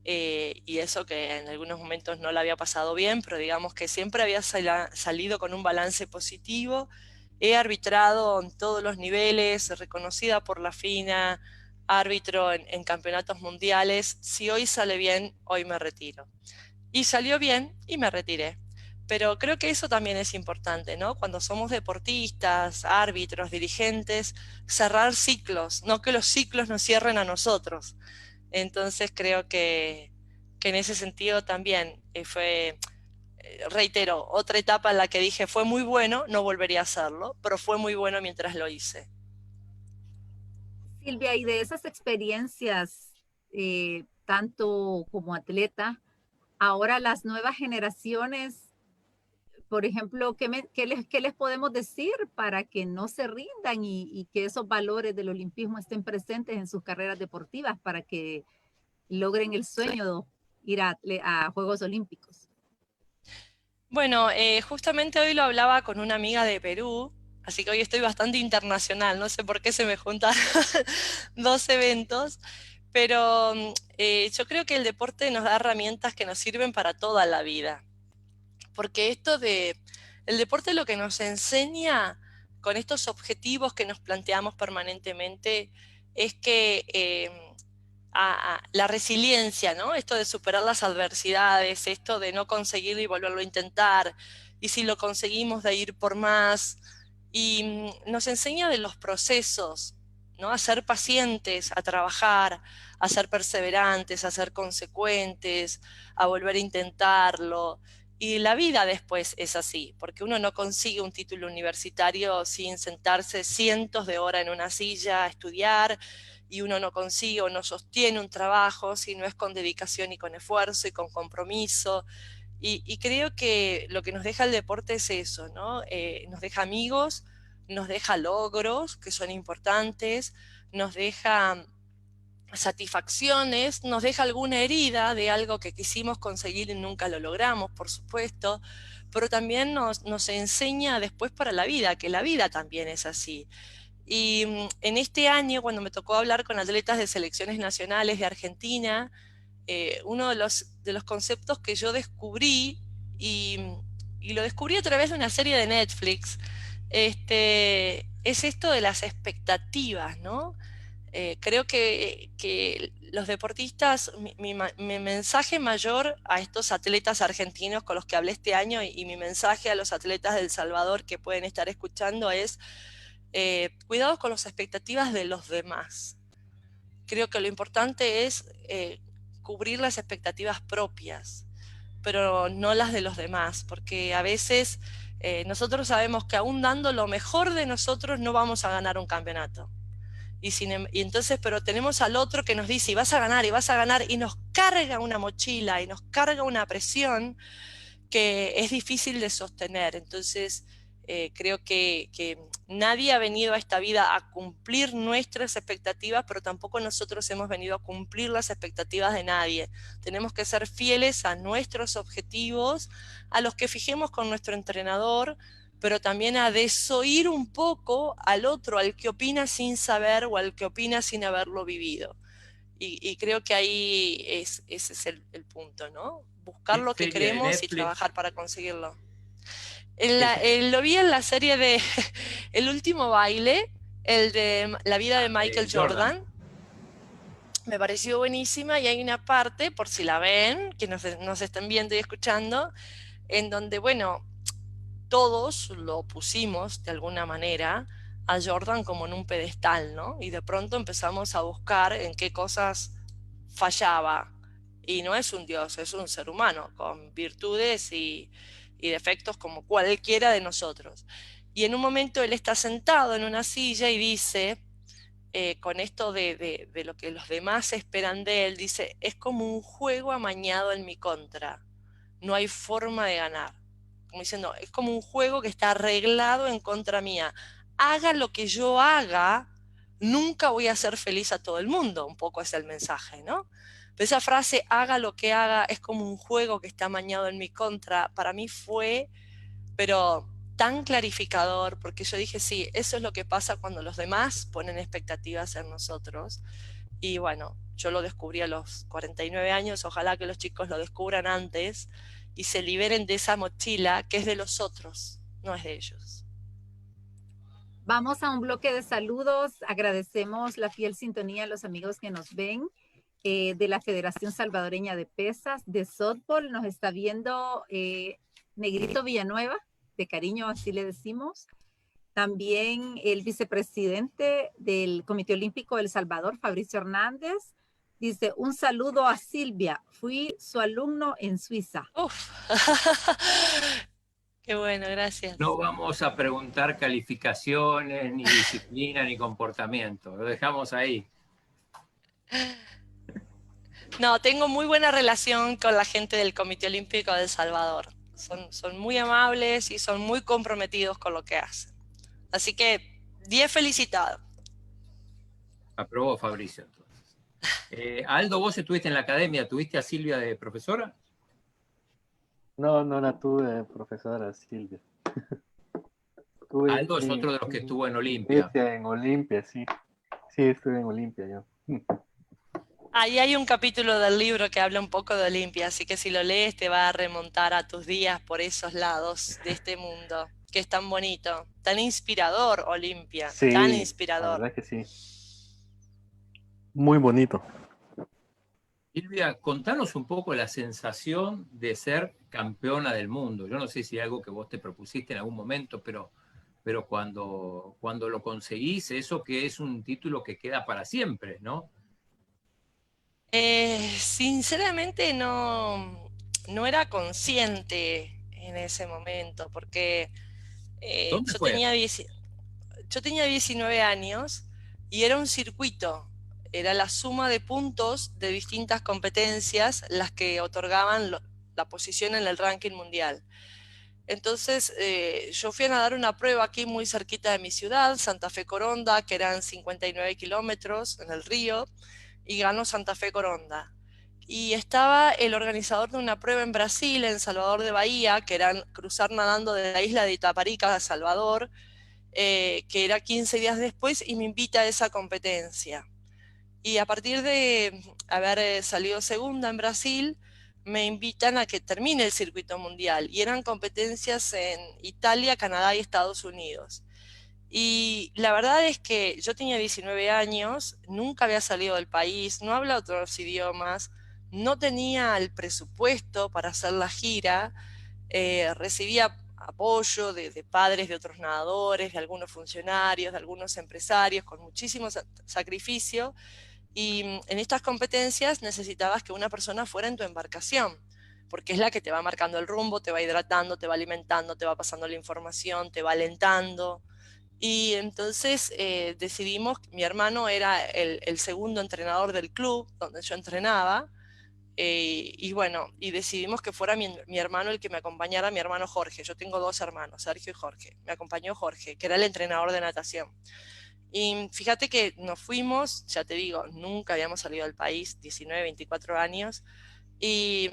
S4: y eso que en algunos momentos no la había pasado bien, pero digamos que siempre había salido con un balance positivo. He arbitrado en todos los niveles, reconocida por la FINA, árbitro en campeonatos mundiales. Si hoy sale bien, hoy me retiro. Y salió bien y me retiré. Pero creo que eso también es importante, ¿no? Cuando somos deportistas, árbitros, dirigentes, cerrar ciclos, no que los ciclos nos cierren a nosotros. Entonces creo que en ese sentido también fue, reitero, otra etapa en la que dije fue muy bueno, no volvería a hacerlo, pero fue muy bueno mientras lo hice.
S2: Silvia, y de esas experiencias, tanto como atleta, ahora las nuevas generaciones, por ejemplo, ¿qué les podemos decir para que no se rindan y que esos valores del olimpismo estén presentes en sus carreras deportivas para que logren el sueño de ir a Juegos Olímpicos?
S4: Bueno, justamente hoy lo hablaba con una amiga de Perú, así que hoy estoy bastante internacional, no sé por qué se me juntan dos eventos, pero yo creo que el deporte nos da herramientas que nos sirven para toda la vida, porque el deporte lo que nos enseña con estos objetivos que nos planteamos permanentemente es que la resiliencia, ¿no? Esto de superar las adversidades, esto de no conseguirlo y volverlo a intentar, y si lo conseguimos de ir por más, y nos enseña de los procesos, ¿no? A ser pacientes, a trabajar, a ser perseverantes, a ser consecuentes, a volver a intentarlo. Y la vida después es así, porque uno no consigue un título universitario sin sentarse cientos de horas en una silla a estudiar, y uno no consigue o no sostiene un trabajo si no es con dedicación y con esfuerzo y con compromiso. Y creo que lo que nos deja el deporte es eso, ¿no? Nos deja amigos, nos deja logros que son importantes, nos deja satisfacciones, nos deja alguna herida de algo que quisimos conseguir y nunca lo logramos, por supuesto, pero también nos enseña después para la vida, que la vida también es así. Y en este año, cuando me tocó hablar con atletas de selecciones nacionales de Argentina, uno de los conceptos que yo descubrí, y, y lo descubrí a través de una serie de Netflix, es esto de las expectativas, ¿no? Creo que los deportistas, mi mensaje mayor a estos atletas argentinos con los que hablé este año, y mi mensaje a los atletas de El Salvador que pueden estar escuchando es, cuidado con las expectativas de los demás. Creo que lo importante es cubrir las expectativas propias, pero no las de los demás, porque a veces nosotros sabemos que aún dando lo mejor de nosotros no vamos a ganar un campeonato. Y entonces, pero tenemos al otro que nos dice, y vas a ganar, y nos carga una mochila, y nos carga una presión que es difícil de sostener. Entonces, creo que nadie ha venido a esta vida a cumplir nuestras expectativas, pero tampoco nosotros hemos venido a cumplir las expectativas de nadie. Tenemos que ser fieles a nuestros objetivos, a los que fijemos con nuestro entrenador, pero también a desoír un poco al otro, al que opina sin saber o al que opina sin haberlo vivido. Y creo que ahí ese es el punto, ¿no? Buscar
S1: ¿Qué
S4: lo que
S1: serie de
S4: queremos y
S1: Netflix?
S4: trabajar para conseguirlo. Lo vi en la serie de El último baile, el de la vida de Michael Jordan. Me pareció buenísima, y hay una parte, por si la ven, que nos están viendo y escuchando, en donde, bueno, todos lo pusimos de alguna manera a Jordan como en un pedestal, ¿no? Y de pronto empezamos a buscar en qué cosas fallaba. Y no es un dios, es un ser humano con virtudes y defectos como cualquiera de nosotros. Y en un momento él está sentado en una silla y dice, con esto de lo que los demás esperan de él, dice, es como un juego amañado en mi contra, no hay forma de ganar. Como diciendo, es como un juego que está arreglado en contra mía. Haga lo que yo haga, nunca voy a hacer feliz a todo el mundo. Un poco es el mensaje, ¿no? Pero esa frase, haga lo que haga, es como un juego que está amañado en mi contra, para mí fue, pero tan clarificador, porque yo dije, sí, eso es lo que pasa cuando los demás ponen expectativas en nosotros. Y bueno, yo lo descubrí a los 49 años, ojalá que los chicos lo descubran antes y se liberen de esa mochila que es de los otros, no es de ellos.
S2: Vamos a un bloque de saludos. Agradecemos la fiel sintonía a los amigos que nos ven de la Federación Salvadoreña de Pesas, de softball. Nos está viendo Negrito Villanueva, de cariño así le decimos. También el vicepresidente del Comité Olímpico de El Salvador, Fabricio Hernández, dice, un saludo a Silvia, fui su alumno en Suiza.
S4: Uf. Qué bueno, gracias.
S1: No vamos a preguntar calificaciones, ni disciplina, ni comportamiento. Lo dejamos ahí.
S4: No, tengo muy buena relación con la gente del Comité Olímpico de El Salvador. Son muy amables y son muy comprometidos con lo que hacen. Así que, 10 felicitados.
S1: Aprobó Fabricio, entonces. Aldo, vos estuviste en la academia, ¿tuviste a Silvia de profesora?
S3: No, no la tuve, profesora Silvia.
S1: Aldo es otro de los que estuvo en Olimpia.
S3: En Olimpia, sí. Sí, estuve en Olimpia yo.
S4: Ahí hay un capítulo del libro que habla un poco de Olimpia, así que si lo lees te va a remontar a tus días por esos lados de este mundo, que es tan bonito, tan inspirador, Olimpia,
S3: Sí,
S4: tan
S3: la
S4: inspirador.
S3: verdad que sí. Muy bonito.
S1: Silvia, contanos un poco la sensación de ser campeona del mundo. Yo no sé si es algo que vos te propusiste en algún momento, pero pero cuando lo conseguís, eso que es un título que queda para siempre, ¿no?
S4: Sinceramente no era consciente en ese momento, porque eh,
S1: ¿Dónde
S4: yo
S1: fue?
S4: tenía, yo tenía 19 años y era un circuito, era la suma de puntos de distintas competencias las que otorgaban la posición en el ranking mundial. Entonces yo fui a nadar una prueba aquí muy cerquita de mi ciudad, Santa Fe Coronda, que eran 59 kilómetros en el río, y ganó Santa Fe Coronda. Y estaba el organizador de una prueba en Brasil, en Salvador de Bahía, que era cruzar nadando de la isla de Itaparica a Salvador, que era 15 días después, y me invita a esa competencia. Y a partir de haber salido segunda en Brasil, me invitan a que termine el circuito mundial. Y eran competencias en Italia, Canadá y Estados Unidos. Y la verdad es que yo tenía 19 años, nunca había salido del país, no hablaba otros idiomas, no tenía el presupuesto para hacer la gira, recibía apoyo de padres de otros nadadores, de algunos funcionarios, de algunos empresarios, con muchísimo sacrificio. Y en estas competencias necesitabas que una persona fuera en tu embarcación, porque es la que te va marcando el rumbo, te va hidratando, te va alimentando, te va pasando la información, te va alentando. Y entonces decidimos, mi hermano era el segundo entrenador del club donde yo entrenaba, y bueno, y decidimos que fuera mi hermano el que me acompañara, mi hermano Jorge. Yo tengo dos hermanos, Sergio y Jorge. Me acompañó Jorge, que era el entrenador de natación. Y fíjate que nos fuimos, ya te digo, nunca habíamos salido del país, 19, 24 años, y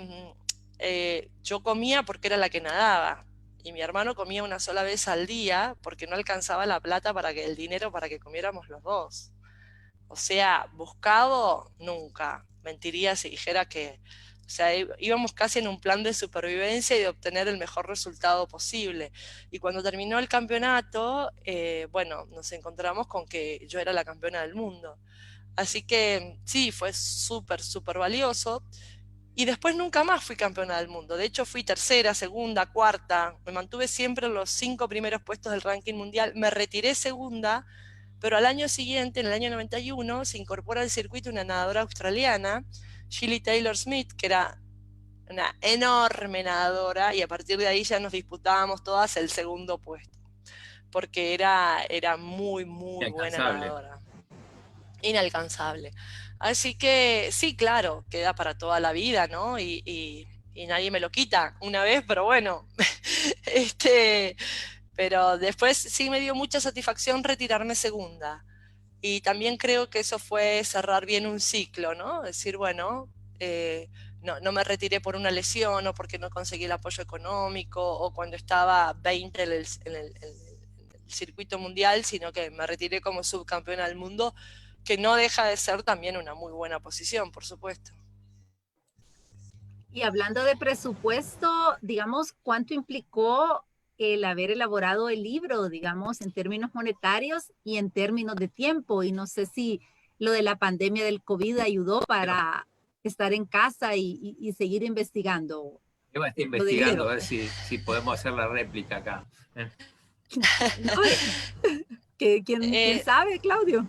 S4: yo comía porque era la que nadaba, y mi hermano comía una sola vez al día porque no alcanzaba la plata el dinero para que comiéramos los dos. O sea, buscado nunca. Mentiría si dijera que, o sea, íbamos casi en un plan de supervivencia y de obtener el mejor resultado posible. Y cuando terminó el campeonato, bueno, nos encontramos con que yo era la campeona del mundo. Así que sí, fue súper, súper valioso. Y después nunca más fui campeona del mundo. De hecho, fui tercera, segunda, cuarta. Me mantuve siempre en los 5 primeros puestos del ranking mundial. Me retiré segunda, pero al año siguiente, en el año 91, se incorpora al circuito una nadadora australiana, Shirley Taylor Smith, que era una enorme nadadora, y a partir de ahí ya nos disputábamos todas el segundo puesto, porque era muy, muy buena
S1: Inalcanzable.
S4: nadadora. Inalcanzable. Así que sí, claro, queda para toda la vida, ¿no? Y nadie me lo quita una vez, pero bueno, este, pero después sí me dio mucha satisfacción retirarme segunda. Y también creo que eso fue cerrar bien un ciclo, ¿no? Decir, bueno, no me retiré por una lesión o porque no conseguí el apoyo económico o cuando estaba 20 en el circuito mundial, sino que me retiré como subcampeona del mundo, que no deja de ser también una muy buena posición, por supuesto.
S2: Y hablando de presupuesto, digamos, ¿cuánto implicó el haber elaborado el libro, digamos, en términos monetarios y en términos de tiempo? Y no sé si lo de la pandemia del COVID ayudó para estar en casa y seguir investigando
S1: Iba a estar
S2: lo del
S1: investigando
S2: libro.
S1: a ver si podemos hacer la réplica acá.
S2: ¿No? ¿Quién
S4: Eh,
S2: sabe, Claudio?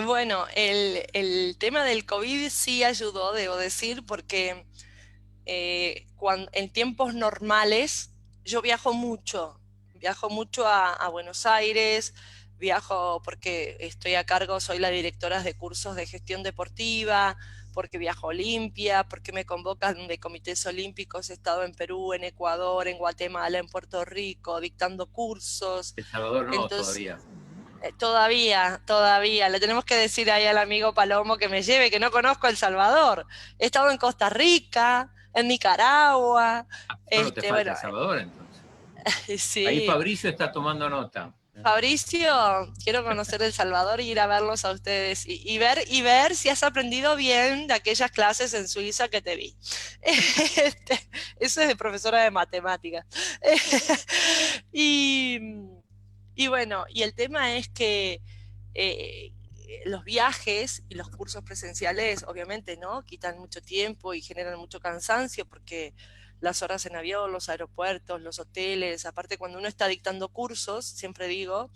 S4: bueno, el tema del COVID sí ayudó, debo decir, porque en tiempos normales yo viajo mucho a Buenos Aires, viajo porque estoy a cargo, soy la directora de cursos de gestión deportiva, porque viajo a Olimpia, porque me convocan de comités olímpicos, he estado en Perú, en Ecuador, en Guatemala, en Puerto Rico, dictando cursos.
S1: El Salvador no,
S4: Entonces,
S1: todavía.
S4: todavía. Le tenemos que decir ahí al amigo Palomo que me lleve, que no conozco El Salvador. He estado en Costa Rica, en Nicaragua.
S1: Solo te falta
S4: Bueno,
S1: El Salvador, entonces. Ahí
S4: sí.
S1: Fabricio está tomando nota.
S4: Fabricio, quiero conocer El Salvador y ir a verlos a ustedes y ver si has aprendido bien de aquellas clases en Suiza que te vi. Eso es de profesora de matemáticas. Y, y bueno, y el tema es que eh, los viajes y los cursos presenciales, obviamente, ¿no? Quitan mucho tiempo y generan mucho cansancio porque las horas en avión, los aeropuertos, los hoteles. Aparte, cuando uno está dictando cursos, siempre digo,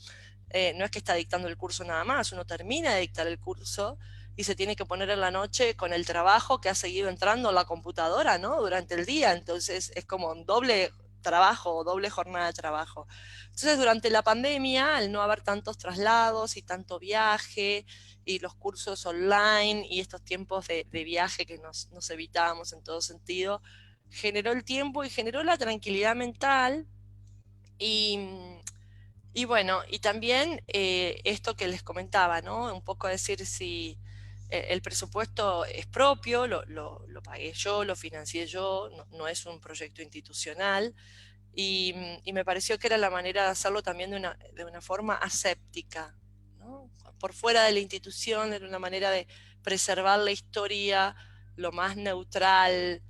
S4: no es que está dictando el curso nada más, uno termina de dictar el curso y se tiene que poner en la noche con el trabajo que ha seguido entrando a la computadora, ¿no? Durante el día, entonces es como un doble trabajo o doble jornada de trabajo. Entonces, durante la pandemia, al no haber tantos traslados y tanto viaje y los cursos online y estos tiempos de viaje que nos evitábamos en todo sentido, generó el tiempo y generó la tranquilidad mental y bueno, y también esto que les comentaba, ¿no? Un poco decir si el presupuesto es propio, lo pagué yo, lo financié yo, no es un proyecto institucional, y me pareció que era la manera de hacerlo también de una forma aséptica, ¿no? Por fuera de la institución, era una manera de preservar la historia lo más neutral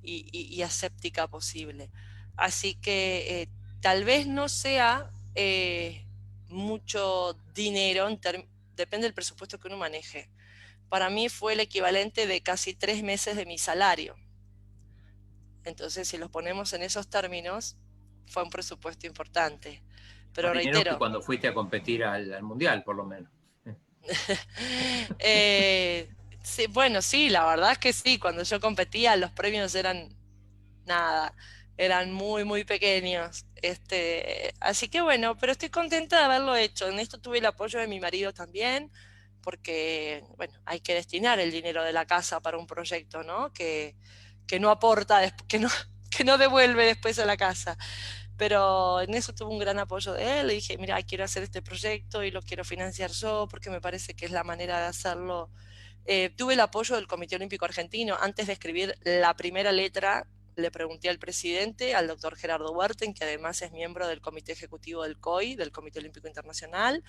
S4: y aséptica posible. Así que tal vez no sea mucho dinero, depende del presupuesto que uno maneje. Para mí fue el equivalente de casi 3 meses de mi salario. Entonces, si los ponemos en esos términos, fue un presupuesto importante. Pero
S1: Más dinero que
S4: reitero,
S1: cuando fuiste a competir al Mundial, por lo menos.
S4: sí, bueno, sí, la verdad es que sí, cuando yo competía los premios eran nada, eran muy, muy pequeños. Así que bueno, pero estoy contenta de haberlo hecho. En esto tuve el apoyo de mi marido también, porque, bueno, hay que destinar el dinero de la casa para un proyecto, ¿no? Que no aporta, que no devuelve después a la casa. Pero en eso tuve un gran apoyo de él. Le dije, mira, quiero hacer este proyecto y lo quiero financiar yo porque me parece que es la manera de hacerlo. Tuve el apoyo del Comité Olímpico Argentino. Antes de escribir la primera letra, le pregunté al presidente, al doctor Gerardo Huerten, que además es miembro del Comité Ejecutivo del COI, del Comité Olímpico Internacional.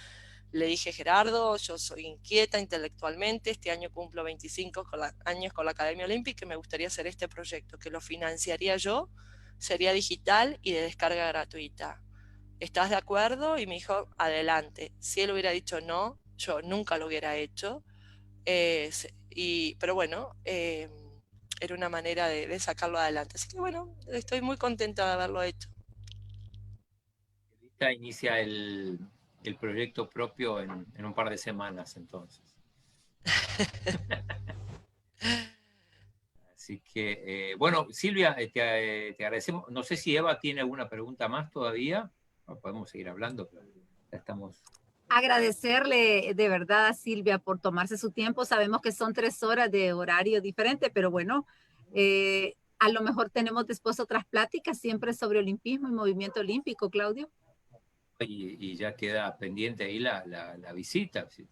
S4: Le dije, Gerardo, yo soy inquieta intelectualmente, este año cumplo 25 años con la Academia Olímpica y me gustaría hacer este proyecto, que lo financiaría yo, sería digital y de descarga gratuita. ¿Estás de acuerdo? Y me dijo, adelante. Si él hubiera dicho no, yo nunca lo hubiera hecho. Pero bueno, era una manera de sacarlo adelante. Así que bueno, estoy muy contenta de haberlo hecho.
S1: Ya inicia el proyecto propio en un par de semanas, entonces. Así que, bueno, Silvia, te agradecemos. No sé si Eva tiene alguna pregunta más todavía. No, podemos seguir hablando, pero ya estamos.
S2: Agradecerle de verdad a Silvia por tomarse su tiempo. Sabemos que son 3 horas de horario diferente, pero bueno, a lo mejor tenemos después otras pláticas siempre sobre olimpismo y movimiento olímpico, Claudio.
S1: Y ya queda pendiente ahí la visita. Si es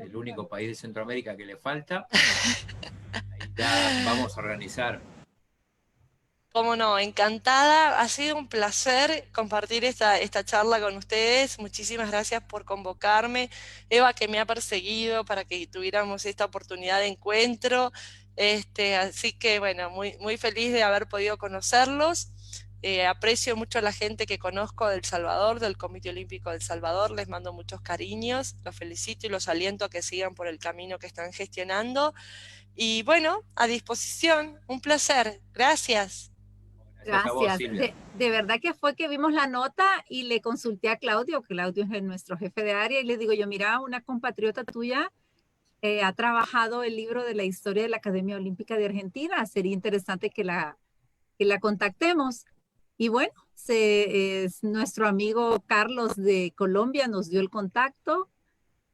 S1: el único país de Centroamérica que le falta, ahí ya vamos a organizar.
S4: Cómo no, encantada. Ha sido un placer compartir esta charla con ustedes. Muchísimas gracias por convocarme. Eva, que me ha perseguido para que tuviéramos esta oportunidad de encuentro. Así que, bueno, muy, muy feliz de haber podido conocerlos. Aprecio mucho a la gente que conozco del Salvador, del Comité Olímpico del Salvador. Les mando muchos cariños. Los felicito y los aliento a que sigan por el camino que están gestionando. Y bueno, a disposición. Un placer. Gracias.
S1: Gracias a vos,
S2: Gracias.
S1: Silvia.
S2: De verdad que fue que vimos la nota y le consulté a Claudio, que Claudio es nuestro jefe de área, y le digo yo, mira, una compatriota tuya ha trabajado el libro de la historia de la Academia Olímpica de Argentina. Sería interesante que la contactemos. Y bueno, nuestro amigo Carlos de Colombia nos dio el contacto.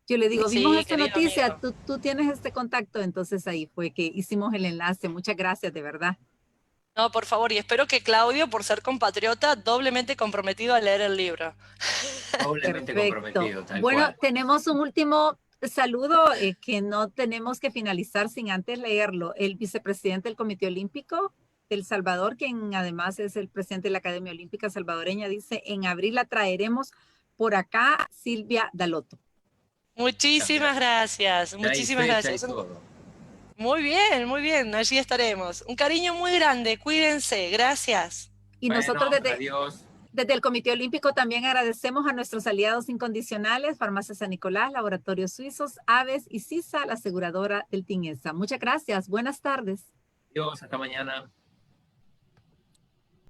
S2: Yo le digo, vimos
S4: Sí,
S2: esta
S4: querido
S2: noticia,
S4: amigo.
S2: tú tienes este contacto. Entonces ahí fue que hicimos el enlace. Muchas gracias, de verdad.
S4: No, por favor, y espero que Claudio, por ser compatriota, doblemente comprometido a leer el libro.
S1: Doblemente
S2: Perfecto.
S1: comprometido, tal
S2: Bueno,
S1: cual.
S2: tenemos un último saludo que no tenemos que finalizar sin antes leerlo. El vicepresidente del Comité Olímpico de El Salvador, quien además es el presidente de la Academia Olímpica Salvadoreña, dice, en abril la traeremos por acá, Silvia Dalotto.
S4: Muchísimas gracias,
S1: Ya hay
S4: muchísimas
S1: fecha y
S4: gracias.
S1: todo.
S4: Muy bien, allí estaremos. Un cariño muy grande, cuídense, gracias.
S2: Y nosotros
S1: Bueno, adiós.
S2: desde el Comité Olímpico también agradecemos a nuestros aliados incondicionales, Farmacia San Nicolás, Laboratorios Suizos, Aves y CISA, la aseguradora del TINESA. Muchas gracias. Buenas tardes.
S1: Adiós, hasta mañana.